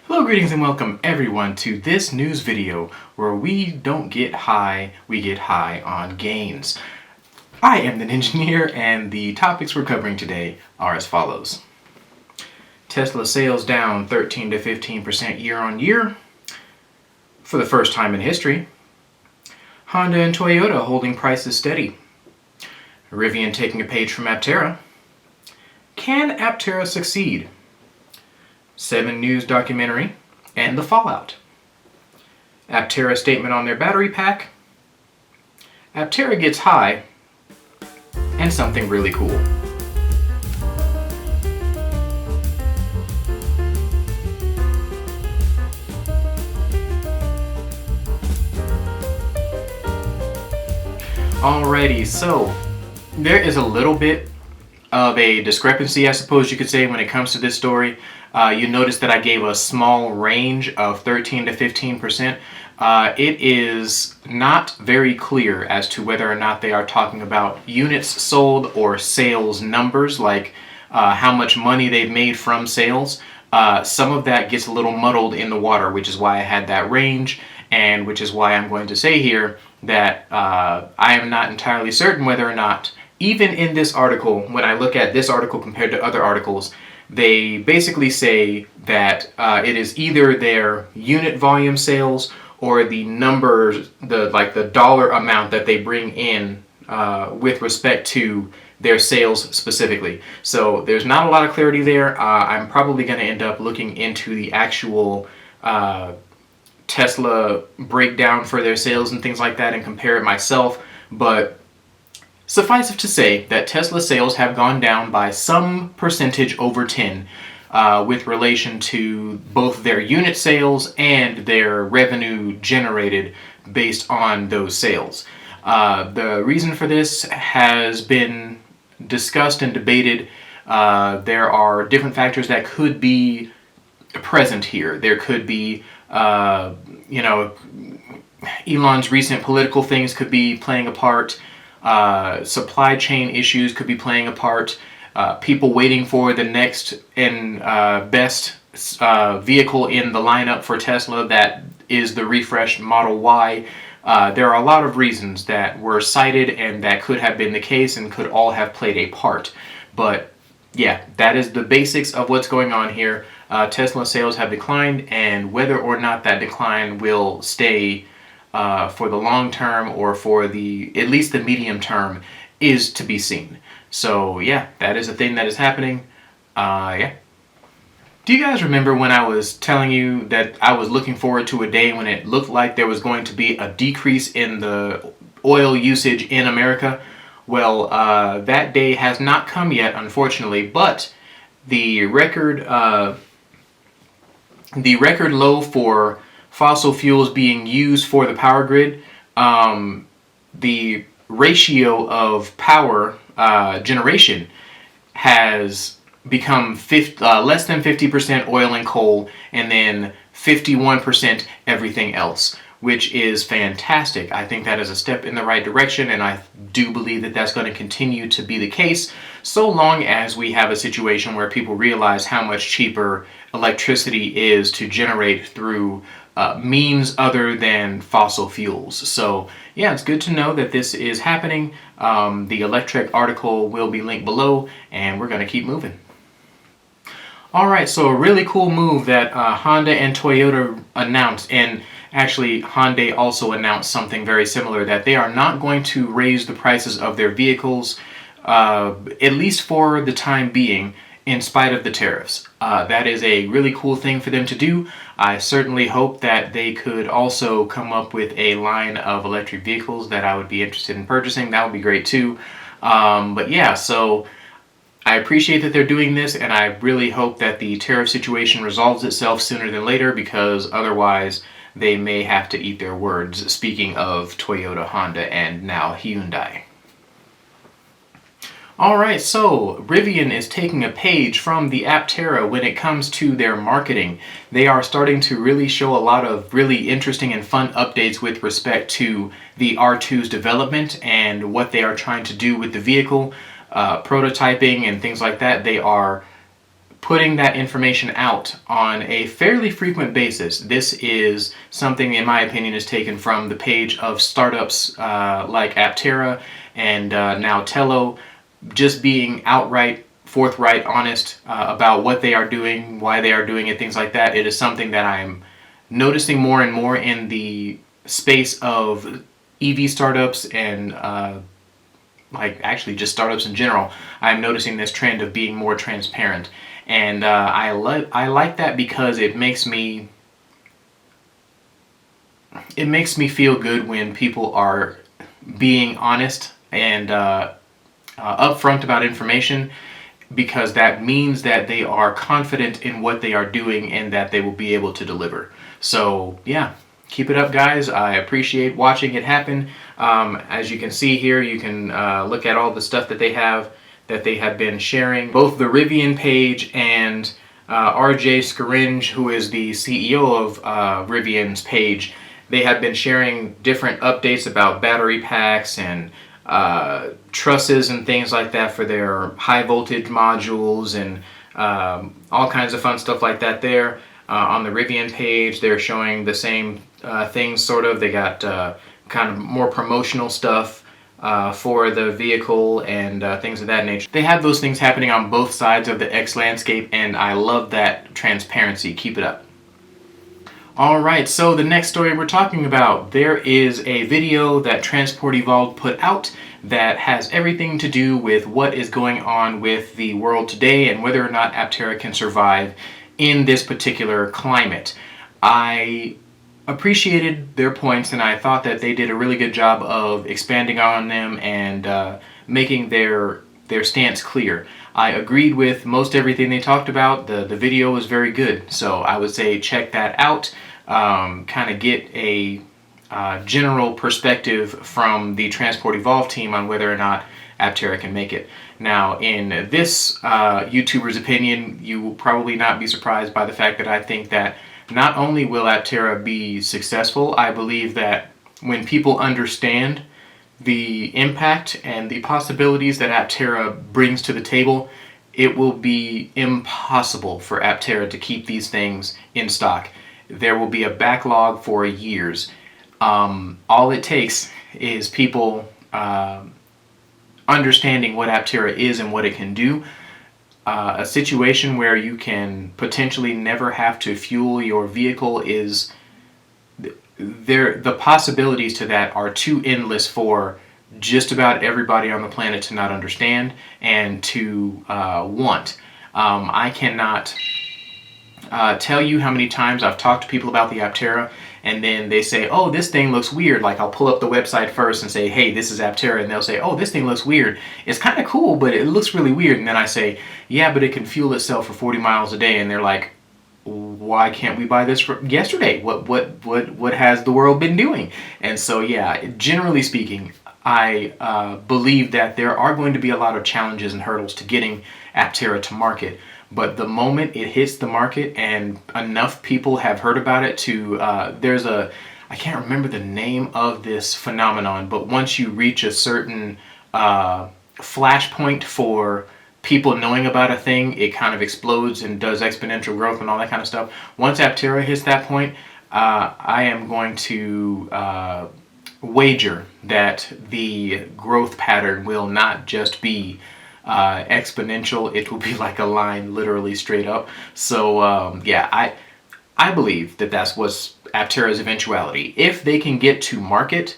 Hello, greetings, and welcome everyone to this news video where we don't get high, we get high on gains. I am the Engineer, and the topics we're covering today are as follows. Tesla sales down 13 to 15% year on year for the first time in history. Honda and Toyota holding prices steady. Rivian taking a page from Aptera. Can Aptera succeed? 7 News documentary, and the fallout. Aptera statement on their battery pack. Aptera gets high, and something really cool. Alrighty, so there is a little bit of a discrepancy, I suppose you could say, when it comes to this story. You notice that I gave a small range of 13 to 15%. It is not very clear as to whether or not they are talking about units sold or sales numbers, like how much money they've made from sales. Some of that gets a little muddled in the water, which is why I had that range, and which is why I'm going to say here that I am not entirely certain whether or not, even in this article, when I look at this article compared to other articles, they basically say that it is either their unit volume sales or the numbers, the dollar amount that they bring in with respect to their sales specifically. So there's not a lot of clarity there. I'm probably going to end up looking into the actual Tesla breakdown for their sales and things like that and compare it myself, but suffice it to say that Tesla sales have gone down by some percentage over 10 with relation to both their unit sales and their revenue generated based on those sales. The reason for this has been discussed and debated. There are different factors that could be present here. There could be, Elon's recent political things could be playing a part. Supply chain issues could be playing a part. People waiting for the next and best vehicle in the lineup for Tesla, that is the refreshed Model Y. There are a lot of reasons that were cited and that could have been the case and could all have played a part. But yeah, that is the basics of what's going on here. Tesla sales have declined, and whether or not that decline will stay for the long term or for at least the medium term is to be seen. So yeah, that is a thing that is happening. Yeah. Do you guys remember when I was telling you that I was looking forward to a day when it looked like there was going to be a decrease in the oil usage in America? Well, that day has not come yet, unfortunately, but the record low for fossil fuels being used for the power grid, the ratio of power generation has become less than 50% oil and coal, and then 51% everything else, which is fantastic. I think that is a step in the right direction, and I do believe that that's going to continue to be the case so long as we have a situation where people realize how much cheaper electricity is to generate through means other than fossil fuels. So yeah, it's good to know that this is happening. The electric article will be linked below, and we're going to keep moving. Alright, so a really cool move that Honda and Toyota announced, and actually Hyundai also announced something very similar, that they are not going to raise the prices of their vehicles, at least for the time being, in spite of the tariffs. That is a really cool thing for them to do. I certainly hope that they could also come up with a line of electric vehicles that I would be interested in purchasing. That would be great too. But yeah, so I appreciate that they're doing this, and I really hope that the tariff situation resolves itself sooner than later, because otherwise they may have to eat their words, speaking of Toyota, Honda, and now Hyundai. Alright, so Rivian is taking a page from the Aptera when it comes to their marketing. They are starting to really show a lot of really interesting and fun updates with respect to the R2's development and what they are trying to do with the vehicle, prototyping and things like that. They are putting that information out on a fairly frequent basis. This is something, in my opinion, is taken from the page of startups like Aptera and now Tello, just being outright, forthright, honest about what they are doing, why they are doing it, things like that. It is something that I'm noticing more and more in the space of EV startups and like actually just startups in general. I'm noticing this trend of being more transparent, and I like that because it makes me feel good when people are being honest and upfront about information, because that means that they are confident in what they are doing and that they will be able to deliver. So yeah, keep it up, guys. I appreciate watching it happen. As you can see here, you can look at all the stuff that they have been sharing. Both the Rivian page and RJ Scaringe, who is the CEO of Rivian's page, they have been sharing different updates about battery packs and trusses and things like that for their high voltage modules, and all kinds of fun stuff like that there. On the Rivian page, they're showing the same things, sort of. They got kind of more promotional stuff for the vehicle and things of that nature. They have those things happening on both sides of the X landscape, and I love that transparency. Keep it up. Alright, so the next story we're talking about, there is a video that Transport Evolved put out that has everything to do with what is going on with the world today and whether or not Aptera can survive in this particular climate. I appreciated their points, and I thought that they did a really good job of expanding on them and making their stance clear. I agreed with most everything they talked about. The video was very good, so I would say check that out. Kind of get a general perspective from the Transport Evolved team on whether or not Aptera can make it. Now, in this YouTuber's opinion, you will probably not be surprised by the fact that I think that not only will Aptera be successful, I believe that when people understand the impact and the possibilities that Aptera brings to the table, it will be impossible for Aptera to keep these things in stock. There will be a backlog for years. All it takes is people understanding what Aptera is and what it can do. A situation where you can potentially never have to fuel your vehicle is the possibilities to that are too endless for just about everybody on the planet to not understand and to want. I cannot tell you how many times I've talked to people about the Aptera, and then they say, oh, this thing looks weird. Like, I'll pull up the website first and say, hey, this is Aptera, and they'll say, oh, this thing looks weird. It's kind of cool, but it looks really weird. And then I say, yeah, but it can fuel itself for 40 miles a day. And they're like, why can't we buy this for yesterday? What has the world been doing? And so, yeah, generally speaking, I believe that there are going to be a lot of challenges and hurdles to getting Aptera to market. But the moment it hits the market and enough people have heard about it to, I can't remember the name of this phenomenon, but once you reach a certain flashpoint for people knowing about a thing, it kind of explodes and does exponential growth and all that kind of stuff. Once Aptera hits that point, I am going to wager that the growth pattern will not just be exponential. It will be like a line literally straight up. So yeah, I believe that that's what's Aptera's eventuality. If they can get to market,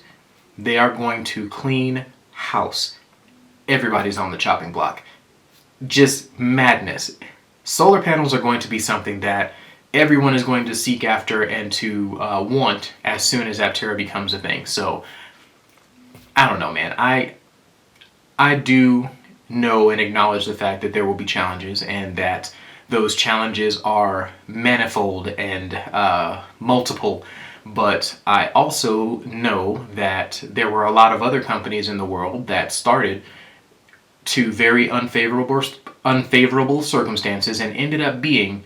they are going to clean house. Everybody's on the chopping block. Just madness. Solar panels are going to be something that everyone is going to seek after and to want as soon as Aptera becomes a thing. So I don't know, man. I do know and acknowledge the fact that there will be challenges, and that those challenges are manifold and multiple. But I also know that there were a lot of other companies in the world that started to very unfavorable circumstances and ended up being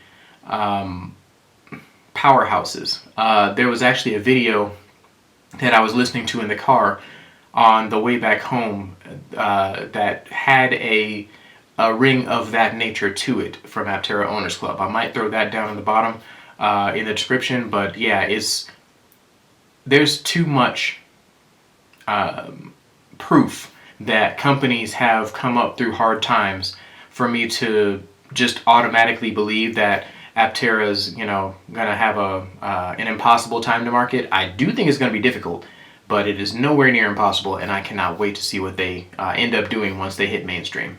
powerhouses. There was actually a video that I was listening to in the car on the way back home that had a a ring of that nature to it from Aptera Owners Club. I might throw that down in the bottom in the description, but yeah, there's too much proof that companies have come up through hard times for me to just automatically believe that Aptera's, gonna have an impossible time to market. I do think it's gonna be difficult, but it is nowhere near impossible, and I cannot wait to see what they end up doing once they hit mainstream.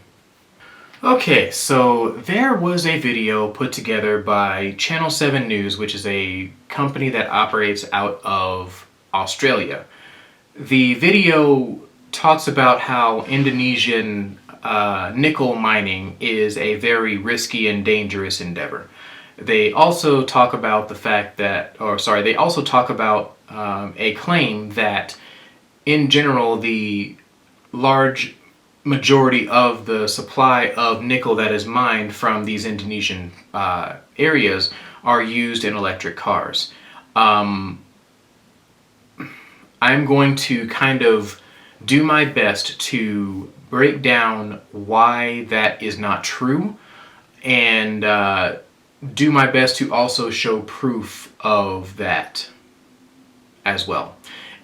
Okay, so there was a video put together by Channel 7 News, which is a company that operates out of Australia. The video talks about how Indonesian nickel mining is a very risky and dangerous endeavor. They also talk about the fact that, they also talk about a claim that in general the large majority of the supply of nickel that is mined from these Indonesian areas are used in electric cars. I'm going to kind of do my best to break down why that is not true, and do my best to also show proof of that as well.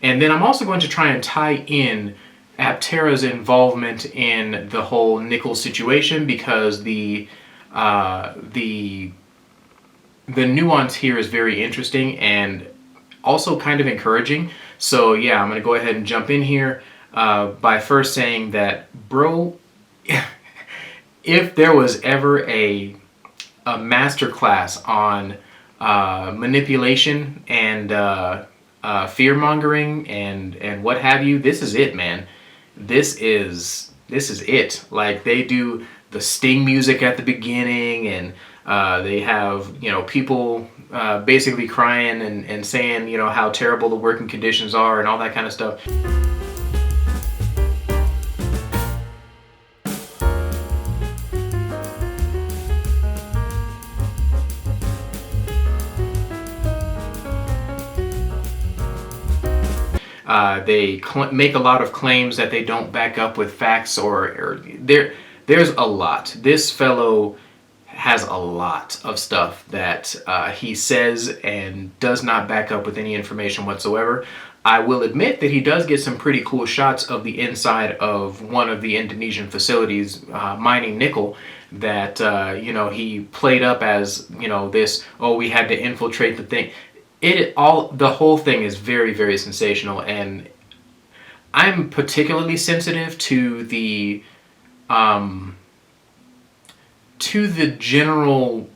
And then I'm also going to try and tie in Aptera's involvement in the whole nickel situation, because the nuance here is very interesting and also kind of encouraging. So yeah, I'm going to go ahead and jump in here by first saying that, bro, if there was ever a masterclass on manipulation and fear mongering and what have you, this is it, man. This is it. Like, they do the Sting music at the beginning, and they have people basically crying and saying how terrible the working conditions are and all that kind of stuff. They make a lot of claims that they don't back up with facts, or there's a lot. This fellow has a lot of stuff that he says and does not back up with any information whatsoever. I will admit that he does get some pretty cool shots of the inside of one of the Indonesian facilities mining nickel that he played up as this, oh, we had to infiltrate the thing. The whole thing is very, very sensational, and I'm particularly sensitive to the general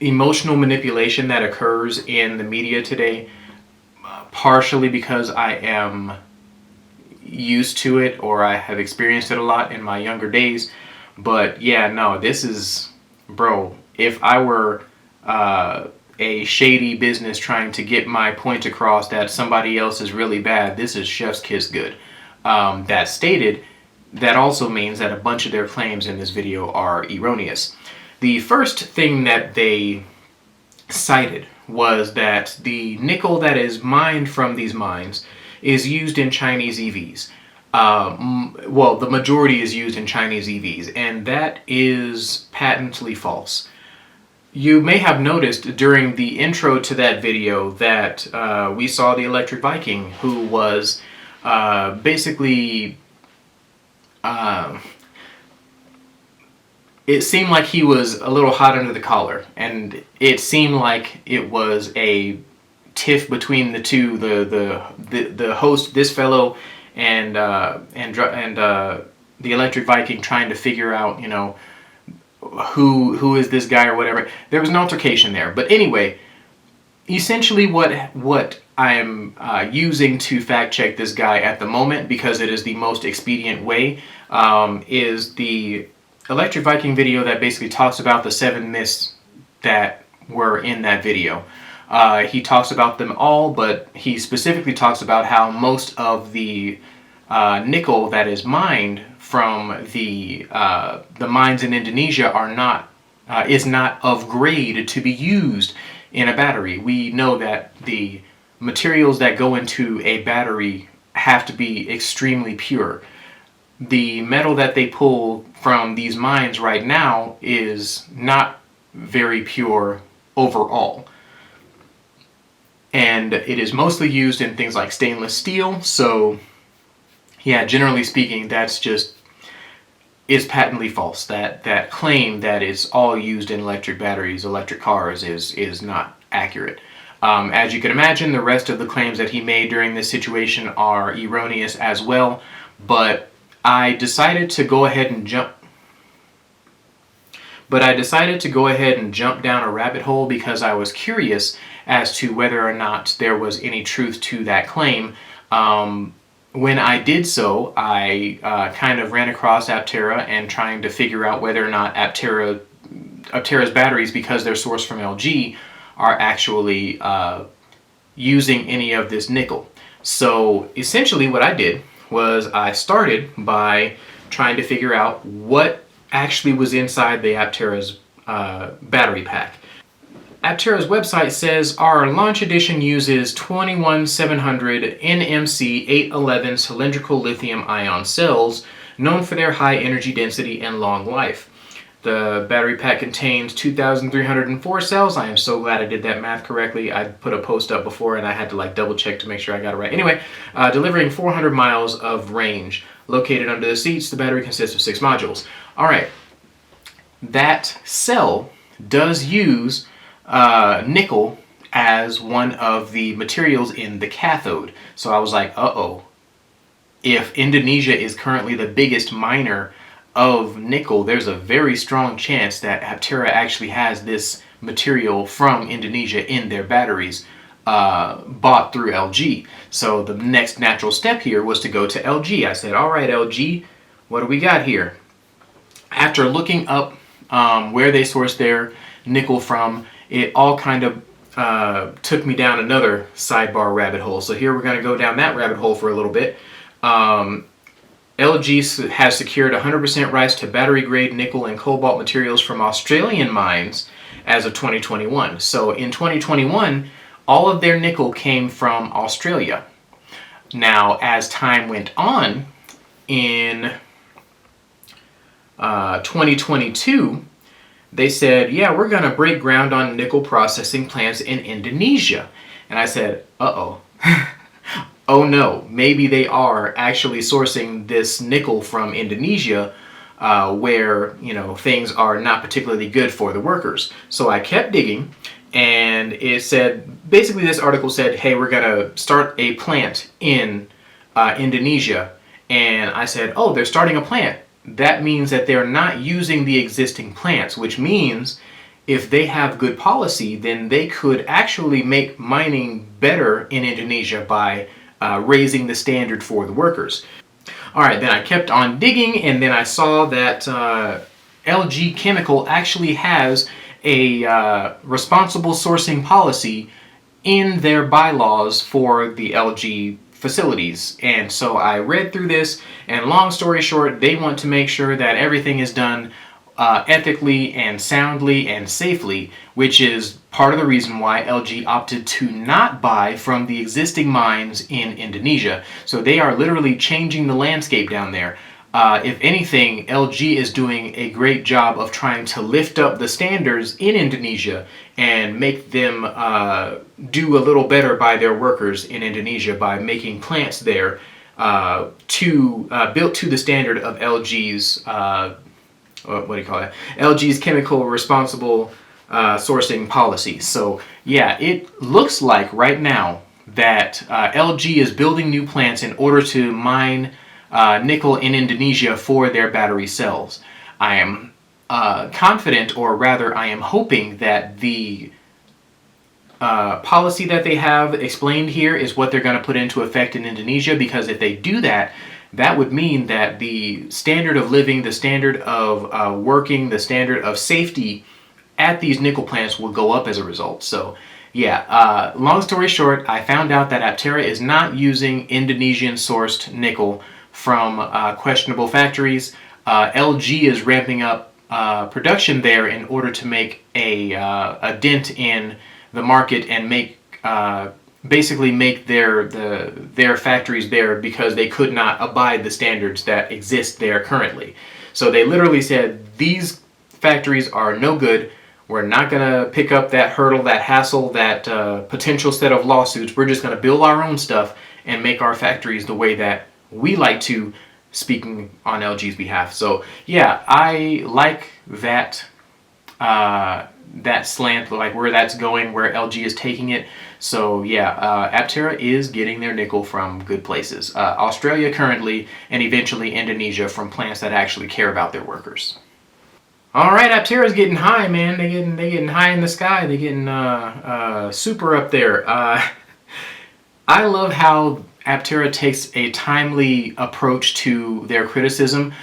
emotional manipulation that occurs in the media today, partially because I am used to it, or I have experienced it a lot in my younger days. But yeah, no, this is, bro, if I were a shady business trying to get my point across that somebody else is really bad, this is chef's kiss good. That stated, that also means that a bunch of their claims in this video are erroneous. The first thing that they cited was that the nickel that is mined from these mines is used in Chinese EVs. Well, the majority is used in Chinese EVs, and that is patently false. You may have noticed during the intro to that video that we saw the Electric Viking, who was basically, it seemed like he was a little hot under the collar, and it seemed like it was a tiff between the two, the host, this fellow, and the Electric Viking, trying to figure out, who is this guy or whatever. There was an altercation there. But anyway, essentially what I am using to fact check this guy at the moment, because it is the most expedient way, is the Electric Viking video that basically talks about the 7 myths that were in that video. He talks about them all, but he specifically talks about how most of the nickel that is mined from the mines in Indonesia is not of grade to be used in a battery. We know that the materials that go into a battery have to be extremely pure. the metal that they pull from these mines right now is not very pure overall. And it is mostly used in things like stainless steel. So yeah, generally speaking, that's just is patently false. That claim that it's all used in electric batteries, electric cars, is not accurate. As you can imagine, the rest of the claims that he made during this situation are erroneous as well. But I decided to go ahead and jump down a rabbit hole because I was curious as to whether or not there was any truth to that claim. When I did so, I kind of ran across Aptera and trying to figure out whether or not Aptera's batteries, because they're sourced from LG, are actually using any of this nickel. So essentially what I did was I started by trying to figure out what actually was inside the Aptera's battery pack. Aptera's website says our launch edition uses 21700 NMC 811 cylindrical lithium-ion cells, known for their high energy density and long life. The battery pack contains 2,304 cells. I am so glad I did that math correctly. I put a post up before and I had to double check to make sure I got it right. Anyway, delivering 400 miles of range. Located under the seats, the battery consists of 6 modules. All right, that cell does use nickel as one of the materials in the cathode. So I was like, uh-oh. If Indonesia is currently the biggest miner of nickel, there's a very strong chance that Aptera actually has this material from Indonesia in their batteries bought through LG. So the next natural step here was to go to LG. I said, all right, LG, what do we got here? After looking up where they source their nickel from, it all kind of took me down another sidebar rabbit hole. So here we're going to go down that rabbit hole for a little bit. LG has secured 100% rights to battery-grade nickel and cobalt materials from Australian mines as of 2021. So in 2021, all of their nickel came from Australia. Now, as time went on, in 2022, they said, yeah, we're going to break ground on nickel processing plants in Indonesia. And I said, uh-oh. Oh no, maybe they are actually sourcing this nickel from Indonesia where, things are not particularly good for the workers. So I kept digging, and it said, basically this article said, hey, we're going to start a plant in Indonesia. And I said, oh, they're starting a plant. That means that they're not using the existing plants, which means if they have good policy, then they could actually make mining better in Indonesia by raising the standard for the workers. All right, then I kept on digging, and then I saw that LG Chemical actually has a responsible sourcing policy in their bylaws for the LG facilities. And so I read through this, and long story short, they want to make sure that everything is done ethically and soundly and safely, which is part of the reason why LG opted to not buy from the existing mines in Indonesia. So they are literally changing the landscape down there. If anything, LG is doing a great job of trying to lift up the standards in Indonesia and make them do a little better by their workers in Indonesia by making plants there built to the standard of LG's LG's chemical responsible sourcing policy. So yeah, it looks like right now that LG is building new plants in order to mine nickel in Indonesia for their battery cells. I am confident, or rather I am hoping, that the policy that they have explained here is what they're going to put into effect in Indonesia, because if they do that, that would mean that the standard of living, the standard of working, the standard of safety at these nickel plants will go up as a result. So yeah, long story short, I found out that Aptera is not using Indonesian-sourced nickel from questionable factories. LG is ramping up production there in order to make a dent in the market and make basically make their factories there because they could not abide the standards that exist there currently. So they literally said, these factories are no good. We're not going to pick up that hurdle, that hassle, that potential set of lawsuits. We're just going to build our own stuff and make our factories the way that we like to, speaking on LG's behalf. So yeah, I like that that slant, like where that's going, where LG is taking it. So yeah, Aptera is getting their nickel from good places. Australia currently, and eventually Indonesia from plants that actually care about their workers. All right, Aptera's getting high, man. They getting high in the sky. They getting super up there. I love how Aptera takes a timely approach to their criticism.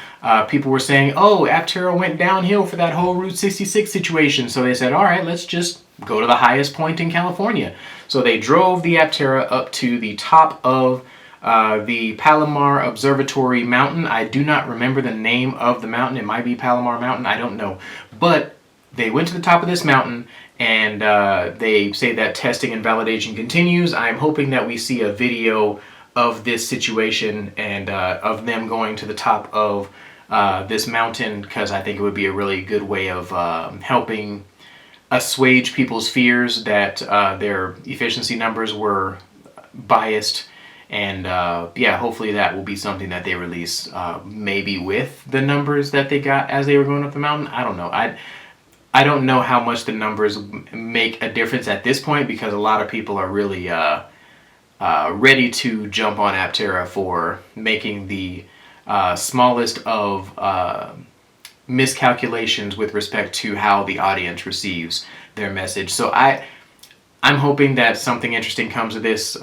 People were saying, oh, Aptera went downhill for that whole Route 66 situation. So they said, all right, let's just go to the highest point in California. So they drove the Aptera up to the top of the Palomar Observatory Mountain. I do not remember the name of the mountain. It might be Palomar Mountain. I don't know. But they went to the top of this mountain, and they say that testing and validation continues. I'm hoping that we see a video of this situation and of them going to the top of this mountain, because I think it would be a really good way of helping assuage people's fears that their efficiency numbers were biased. And yeah, hopefully that will be something that they release maybe with the numbers that they got as they were going up the mountain. I don't know. I don't know how much the numbers make a difference at this point, because a lot of people are really ready to jump on Aptera for making the smallest of miscalculations with respect to how the audience receives their message. So I'm hoping that something interesting comes of this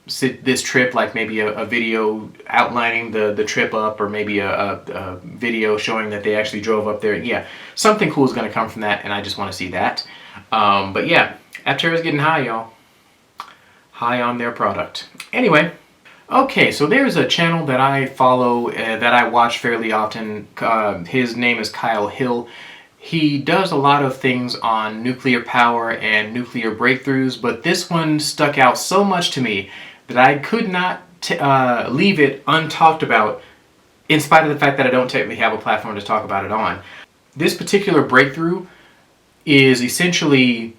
this trip, like maybe a video outlining the trip up, or maybe a video showing that they actually drove up there. Yeah, something cool is going to come from that, and I just want to see that. But yeah, Aptera's getting high, y'all. High on their product. Anyway, okay, so there's a channel that I follow, that I watch fairly often. His name is Kyle Hill. He does a lot of things on nuclear power and nuclear breakthroughs, but this one stuck out so much to me that I could not leave it untalked about, in spite of the fact that I don't technically have a platform to talk about it on. This particular breakthrough is essentially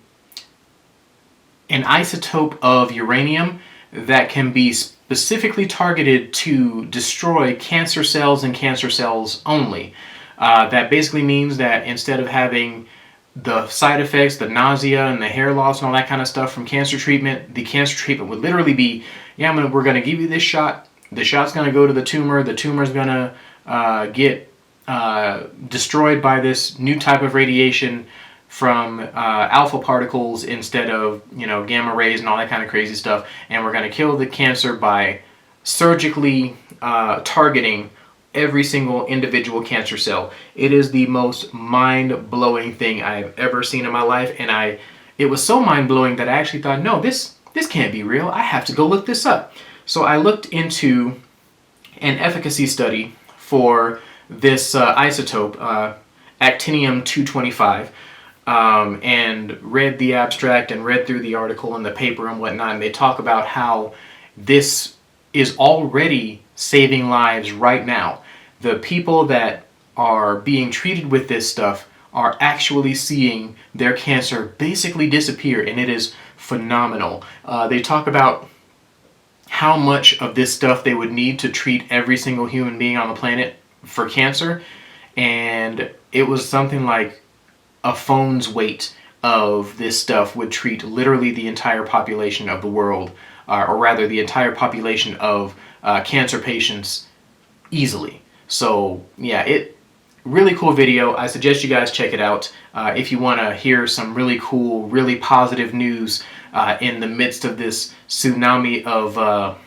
an isotope of uranium that can be specifically targeted to destroy cancer cells and cancer cells only. That basically means that instead of having the side effects, the nausea and the hair loss and all that kind of stuff from cancer treatment, the cancer treatment would literally be, yeah, we're going to give you this shot. The shot's going to go to the tumor. The tumor's going to get destroyed by this new type of radiation from alpha particles instead of, gamma rays and all that kind of crazy stuff. And we're going to kill the cancer by surgically targeting every single individual cancer cell. It is the most mind-blowing thing I've ever seen in my life, and it was so mind-blowing that I actually thought, no, this can't be real. I have to go look this up. So I looked into an efficacy study for this isotope, actinium-225, and read the abstract and read through the article and the paper and whatnot, and they talk about how this is already saving lives right now. The people that are being treated with this stuff are actually seeing their cancer basically disappear, and it is phenomenal. They talk about how much of this stuff they would need to treat every single human being on the planet for cancer, and it was something like a phone's weight of this stuff would treat literally the entire population of the world, or rather the entire population of cancer patients easily. So yeah, really cool video. I suggest you guys check it out if you want to hear some really cool, really positive news in the midst of this tsunami of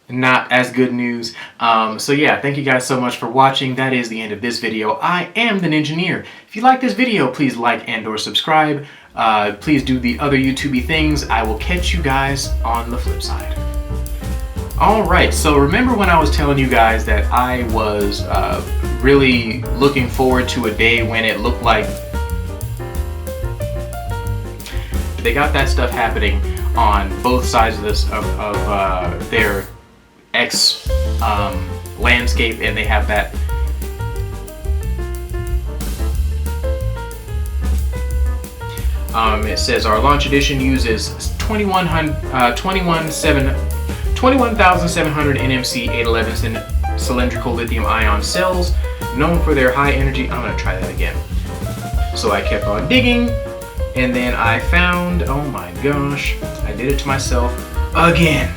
not as good news. So yeah, thank you guys so much for watching. That is the end of this video. I am the Ninjaneer. If you like this video, please like and or subscribe. Please do the other YouTubey things. I will catch you guys on the flip side. Alright, so remember when I was telling you guys that I was really looking forward to a day when it looked like They got that stuff happening on both sides of this of their X landscape, and they have that. It says our launch edition uses 21,700 NMC 811 cylindrical lithium-ion cells, known for their high energy. I'm gonna try that again. So I kept on digging, and then I found, oh my gosh, I did it to myself again.